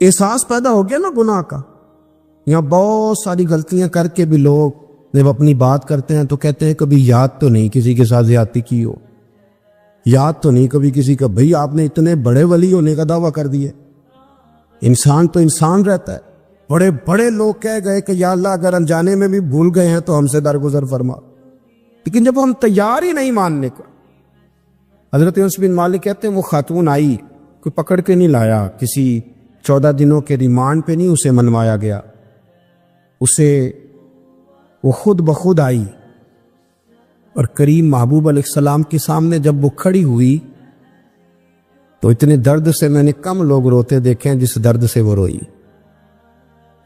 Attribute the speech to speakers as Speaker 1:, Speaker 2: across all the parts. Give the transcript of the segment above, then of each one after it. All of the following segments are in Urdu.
Speaker 1: احساس پیدا ہو گیا نا گناہ کا. یہاں بہت ساری غلطیاں کر کے بھی لوگ جب اپنی بات کرتے ہیں تو کہتے ہیں کبھی یاد تو نہیں کسی کے ساتھ زیادتی کی ہو, یاد تو نہیں کبھی کسی کا. بھئی آپ نے اتنے بڑے ولی ہونے کا دعویٰ کر دیا. انسان تو انسان رہتا ہے. بڑے بڑے لوگ کہہ گئے کہ یا اللہ اگر انجانے میں بھی بھول گئے ہیں تو ہم سے درگزر فرما, لیکن جب ہم تیار ہی نہیں ماننے کو. حضرت انس بن مالک کہتے ہیں وہ خاتون آئی, کوئی پکڑ کے نہیں لایا, کسی 14 دنوں کے ریمانڈ پہ نہیں اسے منوایا گیا, اسے وہ خود بخود آئی. اور کریم محبوب علیہ السلام کے سامنے جب وہ کھڑی ہوئی تو اتنے درد سے میں نے کم لوگ روتے دیکھے ہیں جس درد سے وہ روئی.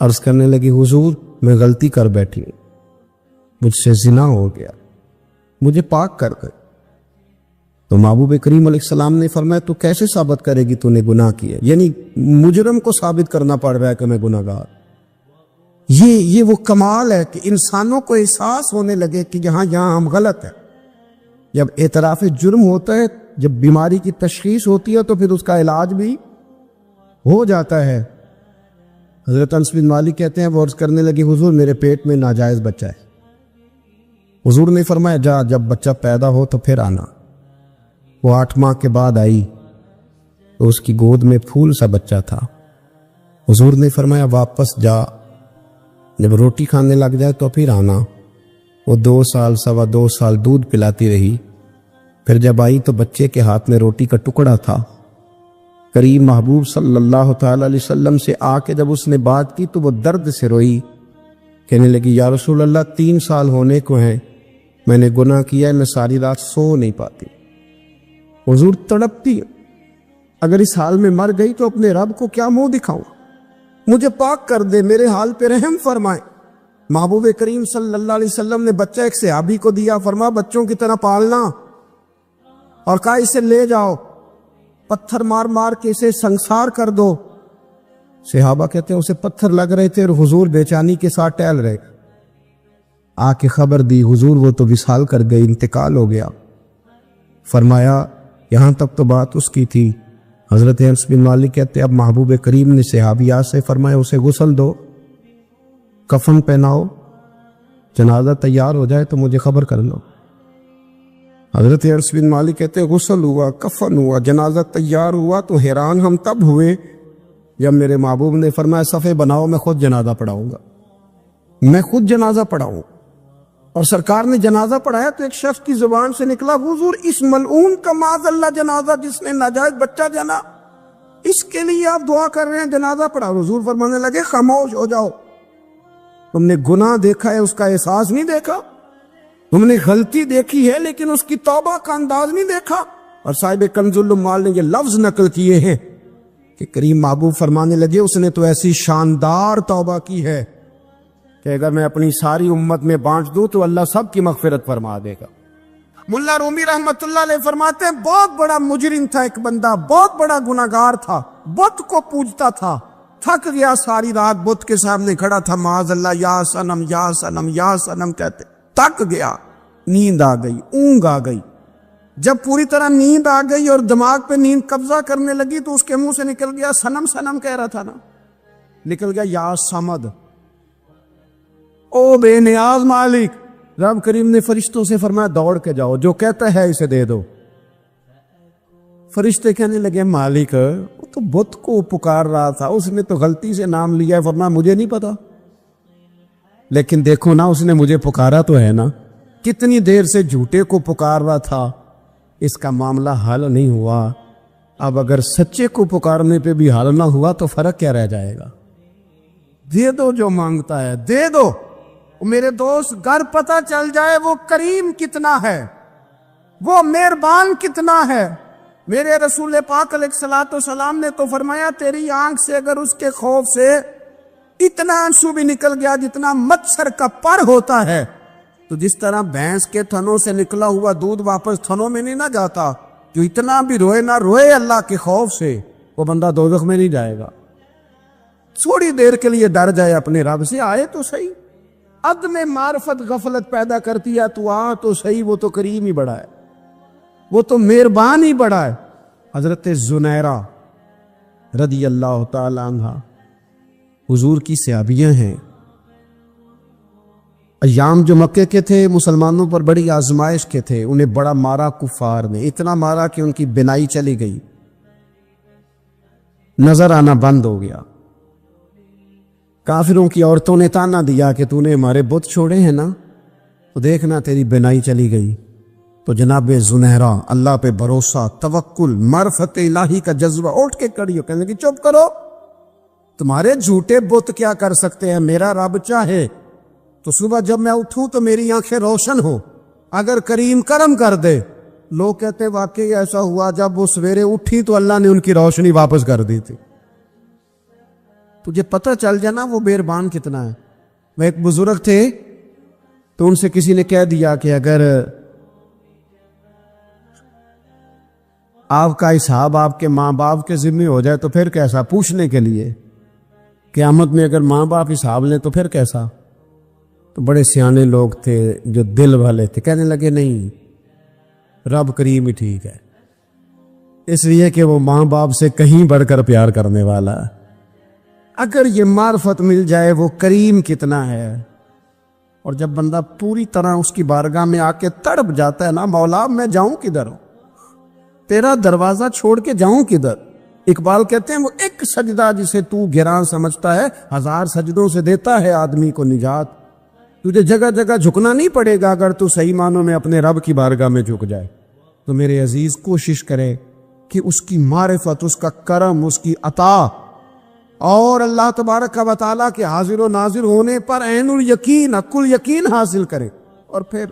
Speaker 1: عرض کرنے لگی حضور میں غلطی کر بیٹھی ہوں, مجھ سے زنا ہو گیا, مجھے پاک کر گئے. تو محبوب کریم علیہ السلام نے فرمایا تو کیسے ثابت کرے گی تو نے گناہ کیا؟ یعنی مجرم کو ثابت کرنا پڑ رہا ہے کہ میں گناہ گار. یہ وہ کمال ہے کہ انسانوں کو احساس ہونے لگے کہ یہاں ہم غلط ہیں. جب اعتراف جرم ہوتا ہے, جب بیماری کی تشخیص ہوتی ہے تو پھر اس کا علاج بھی ہو جاتا ہے. حضرت انس بن مالک کہتے ہیں وہ عرض کرنے لگی حضور میرے پیٹ میں ناجائز بچہ ہے. حضور نے فرمایا جا جب بچہ پیدا ہو تو پھر آنا. وہ 8 ماہ کے بعد آئی تو اس کی گود میں پھول سا بچہ تھا. حضور نے فرمایا واپس جا, جب روٹی کھانے لگ جائے تو پھر آنا. وہ 2 سال 2.25 سال دودھ پلاتی رہی. پھر جب آئی تو بچے کے ہاتھ میں روٹی کا ٹکڑا تھا. کریم محبوب صلی اللہ تعالی علیہ وسلم سے آ کے جب اس نے بات کی تو وہ درد سے روئی, کہنے لگی یا رسول اللہ 3 سال ہونے کو ہیں, میں نے گناہ کیا ہے, میں ساری رات سو نہیں پاتی. حضور تڑپتی, اگر اس حال میں مر گئی تو اپنے رب کو کیا منہ دکھاؤں, مجھے پاک کر دے, میرے حال پہ رحم فرمائے. محبوب کریم صلی اللہ علیہ وسلم نے بچہ ایک صحابی کو دیا, فرما بچوں کی طرح پالنا, اور کہا اسے لے جاؤ, پتھر مار مار کے اسے سنسار کر دو. صحابہ کہتے ہیں اسے پتھر لگ رہے تھے اور حضور بے چینی کے ساتھ ٹہل رہے. آ کے خبر دی حضور وہ تو وصال کر گئی, انتقال ہو گیا. فرمایا یہاں تک تو بات اس کی تھی. حضرت انس بن مالک کہتے اب محبوب کریم نے صحابیات سے فرمایا اسے غسل دو, کفن پہناؤ, جنازہ تیار ہو جائے تو مجھے خبر کر لو. حضرت انس بن مالک کہتے ہیں غسل ہوا, کفن ہوا, جنازہ تیار ہوا تو حیران ہم تب ہوئے جب میرے محبوب نے فرمایا صفے بناؤ, میں خود جنازہ پڑھاؤں گا, میں خود جنازہ پڑھاؤں. اور سرکار نے جنازہ پڑھایا تو ایک شخص کی زبان سے نکلا حضور اس ملعون کا معاذ اللہ جنازہ جس نے ناجائز بچہ جنا, اس کے لیے آپ دعا کر رہے ہیں, جنازہ پڑھا. حضور فرمانے لگے خاموش ہو جاؤ, تم نے گناہ دیکھا ہے اس کا احساس نہیں دیکھا, تم نے غلطی دیکھی ہے لیکن اس کی توبہ کا انداز نہیں دیکھا. اور صاحب کنز العمال نے یہ لفظ نقل کیے ہیں کہ کریم محبوب فرمانے لگے اس نے تو ایسی شاندار توبہ کی ہے کہ اگر میں اپنی ساری امت میں بانٹ دوں تو اللہ سب کی مغفرت فرما دے گا. ملا رومی رحمت اللہ علیہ فرماتے ہیں بہت بڑا مجرم تھا ایک بندہ, بہت بڑا گناہگار تھا, بت کو پوجتا تھا, تھک گیا, ساری رات بت کے سامنے کھڑا تھا, معاذ اللہ یا صنم یا صنم یا صنم کہتے, تھک گیا, نیند آ گئی, اونگ آ گئی. جب پوری طرح نیند آ گئی اور دماغ پہ نیند قبضہ کرنے لگی تو اس کے منہ سے نکل گیا صنم صنم کہہ رہا تھا نا, نکل گیا یا صمد, او بے نیاز مالک. رب کریم نے فرشتوں سے فرمایا دوڑ کے جاؤ, جو کہتا ہے اسے دے دو. فرشتے کہنے لگے مالک وہ تو بت کو پکار رہا تھا, اس نے تو غلطی سے نام لیا ہے. فرمایا مجھے نہیں پتا, لیکن دیکھو نا اس نے مجھے پکارا تو ہے نا, کتنی دیر سے جھوٹے کو پکار رہا تھا, اس کا معاملہ حل نہیں ہوا. اب اگر سچے کو پکارنے پہ بھی حل نہ ہوا تو فرق کیا رہ جائے گا. دے دو جو مانگتا ہے, دے دو. میرے دوست گھر پتہ چل جائے وہ کریم کتنا ہے, وہ مہربان کتنا ہے. میرے رسول پاک علیہ الصلوۃ والسلام نے تو فرمایا تیری آنکھ سے اگر اس کے خوف سے اتنا آنسو بھی نکل گیا جتنا مچھر کا پر ہوتا ہے, تو جس طرح بھینس کے تھنوں سے نکلا ہوا دودھ واپس تھنوں میں نہیں نہ جاتا, جو اتنا بھی روئے نہ روئے اللہ کے خوف سے وہ بندہ دوزخ میں نہیں جائے گا. تھوڑی دیر کے لیے ڈر جائے اپنے رب سے, آئے تو صحیح. عدم معرفت غفلت پیدا کرتی ہے, تو آ تو صحیح, وہ تو کریم ہی بڑا ہے, وہ تو مہربان ہی بڑا ہے. حضرت زنیرہ رضی اللہ تعالی عنہ حضور کی صحابیاں ہیں. ایام جو مکے کے تھے مسلمانوں پر بڑی آزمائش کے تھے، انہیں بڑا مارا کفار نے، اتنا مارا کہ ان کی بینائی چلی گئی، نظر آنا بند ہو گیا. کافروں کی عورتوں نے تانا دیا کہ تو نے ہمارے بت چھوڑے ہیں نا، تو دیکھنا تیری بینائی چلی گئی. تو جناب زنیرہ اللہ پہ بھروسہ، توکل، معرفت الہی کا جذبہ، اٹھ کے کھڑی ہو، کہنے لگی چپ کرو، تمہارے جھوٹے بت کیا کر سکتے ہیں، میرا رب چاہے تو صبح جب میں اٹھوں تو میری آنکھیں روشن ہو، اگر کریم کرم کر دے. لوگ کہتے واقعی ایسا ہوا، جب وہ سویرے اٹھی تو اللہ نے ان کی روشنی واپس کر دی تھی. تجھے پتہ چل جانا وہ مہربان کتنا ہے. وہ ایک بزرگ تھے تو ان سے کسی نے کہہ دیا کہ اگر آپ کا حساب آپ کے ماں باپ کے ذمہ ہو جائے تو پھر کیسا، پوچھنے کے لیے قیامت میں اگر ماں باپ حساب لیں تو پھر کیسا. تو بڑے سیانے لوگ تھے جو دل والے تھے، کہنے لگے نہیں، رب کریم ہی ٹھیک ہے، اس لیے کہ وہ ماں باپ سے کہیں بڑھ کر پیار کرنے والا ہے. اگر یہ معرفت مل جائے وہ کریم کتنا ہے. اور جب بندہ پوری طرح اس کی بارگاہ میں آ کے تڑپ جاتا ہے نا، مولا میں جاؤں کدھر، تیرا دروازہ چھوڑ کے جاؤں کدھر. اقبال کہتے ہیں وہ ایک سجدہ جسے تو گراں سمجھتا ہے، 1000 سجدوں سے دیتا ہے آدمی کو نجات. تجھے جگہ جگہ جھکنا نہیں پڑے گا اگر تو صحیح معنوں میں اپنے رب کی بارگاہ میں جھک جائے. تو میرے عزیز کوشش کرے کہ اس کی معرفت، اس کا کرم، اس کی عطا اور اللہ تبارک و تعالیٰ کے حاضر و ناظر ہونے پر عین الیقین، حق الیقین حاصل کرے. اور پھر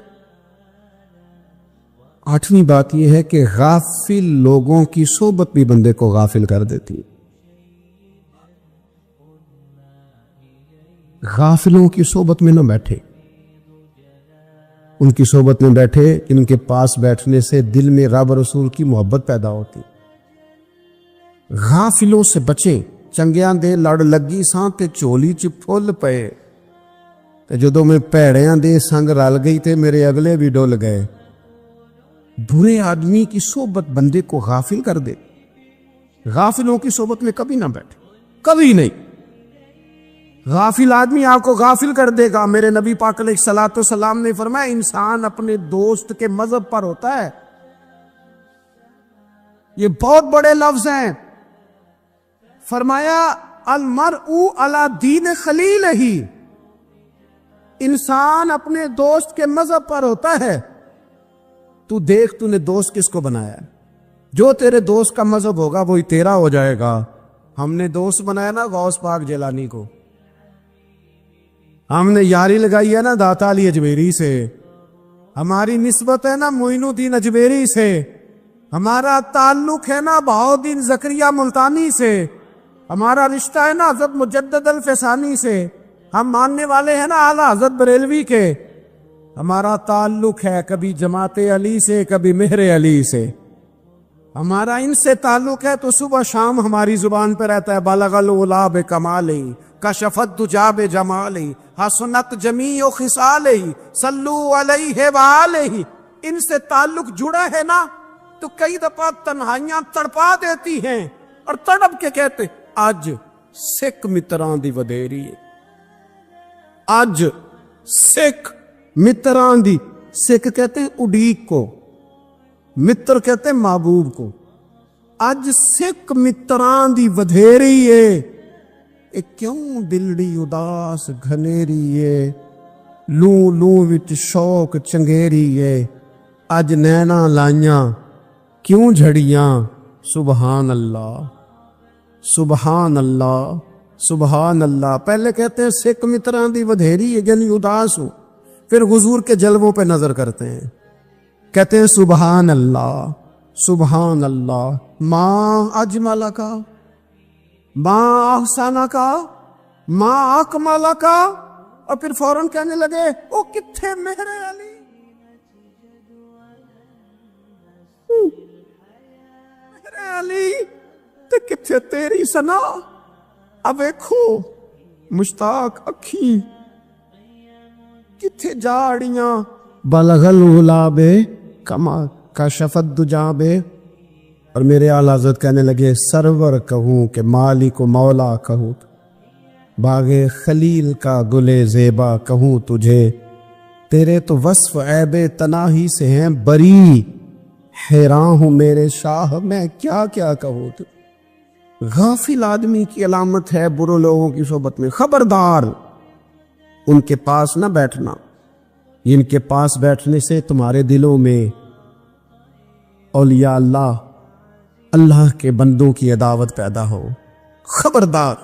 Speaker 1: 8ویں بات یہ ہے کہ غافل لوگوں کی صحبت بھی بندے کو غافل کر دیتی ہے. غافلوں کی صحبت میں نہ بیٹھے، ان کی صحبت میں بیٹھے، ان کے پاس بیٹھنے سے دل میں رب رسول کی محبت پیدا ہوتی. غافلوں سے بچیں. چنگیاں دے لڑ لگی ساں تے چولی چ پھل پئے، تے جدوں میں پیڑیاں دے سنگ رل گئی تے میرے اگلے بھی ڈول گئے. برے آدمی کی صحبت بندے کو غافل کر دے. غافلوں کی صحبت میں کبھی نہ بیٹھے، کبھی نہیں. غافل آدمی آپ کو غافل کر دے گا. میرے نبی پاک علیہ الصلوۃ والسلام نے فرمایا انسان اپنے دوست کے مذہب پر ہوتا ہے. یہ بہت بڑے لفظ ہیں. فرمایا المرء علی دین خلیلہ، انسان اپنے دوست کے مذہب پر ہوتا ہے. تو دیکھ تو نے دوست کس کو بنایا ہے. جو تیرے دوست کا مذہب ہوگا وہی تیرا ہو جائے گا. ہم نے دوست بنایا نا غوث پاک جیلانی کو، ہم نے یاری لگائی ہے نا داتا علی اجمیری سے، ہماری نسبت ہے نا معین الدین اجمیری سے، ہمارا تعلق ہے نا بہاؤالدین زکریا ملتانی سے، ہمارا رشتہ ہے نا حضرت مجدد الفسانی سے، ہم ماننے والے ہیں نا اعلیٰ حضرت بریلوی کے. ہمارا تعلق ہے کبھی جماعت علی سے، کبھی مہر علی سے. ہمارا ان سے تعلق ہے تو صبح شام ہماری زبان پہ رہتا ہے بالغ العلا بکمالہ، کشفت دجا بجمالہ، حسنت جمیع خصالہ، صلو علیہ وآلہ. ان سے تعلق جڑا ہے نا تو کئی دفعہ تنہائیاں تڑپا دیتی ہیں اور تڑپ کے کہتے اج سکھ متران دی ودیری ہے، اج سکھ متران دی. سکھ کہتے ہیں اڈیک کو، متر کہتے ہیں محبوب کو. اج سکھ متران دی ودھیری ہے، اے کیوں دلڑی اداس گھنیری ہے، لو لو وچ شوق چنگیری ہے، اج نینا لائیاں کیوں جھڑیاں. سبحان اللہ، سبحان اللہ، سبحان اللہ. پہلے کہتے ہیں سکھ متران دی ودھیری ہے یعنی اداس ہو، پھر حضور کے جلووں پہ نظر کرتے ہیں، کہتے ہیں سبحان اللہ، سبحان اللہ. ماں اجمل کا، ماں احسن کا، ماں اکمل کا. اور پھر فوراً کہنے لگے او کتھے مہر علی، مہر علی تے کتھے تیری سنا. اب ویکھو مشتاق اکھی کتھے جاڑیاں، بلغ العلا بے کما کشفت دجا بے. اور میرے اعلیٰ حضرت کہنے لگے سرور کہوں کہ مالک و مولا کہوں، باغ خلیل کا گلے زیبا کہوں تجھے، تیرے تو وصف عیب تناہی سے ہیں بری، حیران ہوں میرے شاہ میں کیا کیا کہوں۔ غافل آدمی کی علامت ہے برے لوگوں کی صحبت میں، خبردار ان کے پاس نہ بیٹھنا، ان کے پاس بیٹھنے سے تمہارے دلوں میں اولیاء اللہ کے بندوں کی عداوت پیدا ہو۔ خبردار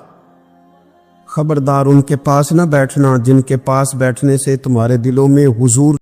Speaker 1: خبردار ان کے پاس نہ بیٹھنا جن کے پاس بیٹھنے سے تمہارے دلوں میں حضور